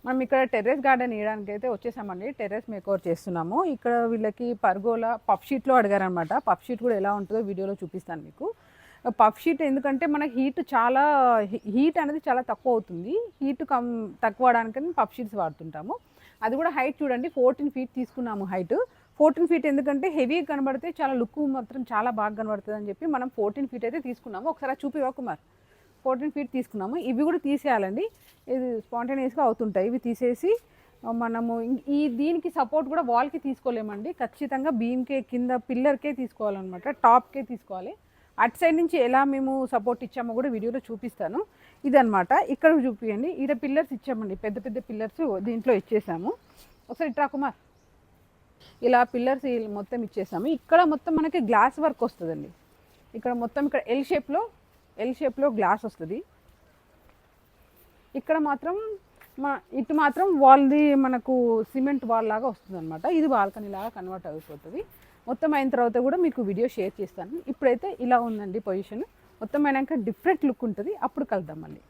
మనం ఇక్కడ terrace garden వేయడానికి అయితే వచ్చేసామండి. టెర్రస్ మేకోవర్ చేస్తున్నాము. ఇక్కడ వీళ్ళకి పర్గోలా పఫ్ షీట్లో అడిగారనమాట. పఫ్ షీట్ కూడా ఎలా ఉంటుందో వీడియోలో చూపిస్తాను మీకు. పఫ్ షీట్ ఎందుకంటే మనకి హీట్ అనేది చాలా తక్కువ అవుతుంది. హీట్ తక్కువ అవడానికని పఫ్ షీట్స్ వాడుతుంటాము. అది కూడా హైట్ చూడండి 14 ఫీట్ తీసుకున్నాము హైట్. 14 ఫీట్ ఎందుకంటే హెవీ కనబడితే చాలా లుక్ మాత్రం చాలా బాగా కనబడుతుంది అని చెప్పి మనం 14 ఫీట్ అయితే తీసుకున్నాము. ఒకసారి చూపివా కుమార్. 14 ఫీట్ తీసుకున్నాము. ఇవి కూడా తీసేయాలండి. ఇది స్పాంటేనియస్గా అవుతుంటాయి. ఇవి తీసేసి మనము దీనికి సపోర్ట్ కూడా వాల్కి తీసుకోలేమండి. ఖచ్చితంగా బీమ్కే కింద పిల్లర్కే తీసుకోవాలన్నమాట. టాప్కే తీసుకోవాలి. అటు సైడ్ నుంచి ఎలా మేము సపోర్ట్ ఇచ్చామో కూడా వీడియోలో చూపిస్తాను. ఇదనమాట. ఇక్కడ చూపించండి. ఈడ పిల్లర్స్ ఇచ్చామండి. పెద్ద పెద్ద పిల్లర్స్ దీంట్లో ఇచ్చేసాము. ఒకసారి ఇట్రా కుమార్. ఇలా పిల్లర్స్ మొత్తం ఇచ్చేసాము. ఇక్కడ మొత్తం మనకి గ్లాస్ వర్క్ వస్తుందండి. ఇక్కడ మొత్తం ఇక్కడ ఎల్ షేప్లో గ్లాస్ వస్తుంది. ఇక్కడ మాత్రం ఇటు మాత్రం వాల్ది మనకు సిమెంట్ వాల్ లాగా వస్తుంది అనమాట. ఇది బాల్కనీ లాగా కన్వర్ట్ అయిపోతుంది. మొత్తం అయిన తర్వాత కూడా మీకు వీడియో షేర్ చేస్తాను. ఇప్పుడైతే ఇలా ఉందండి పొజిషన్. మొత్తం అయినాక డిఫరెంట్ లుక్ ఉంటుంది. అప్పుడు కలుద్దాం మళ్ళీ.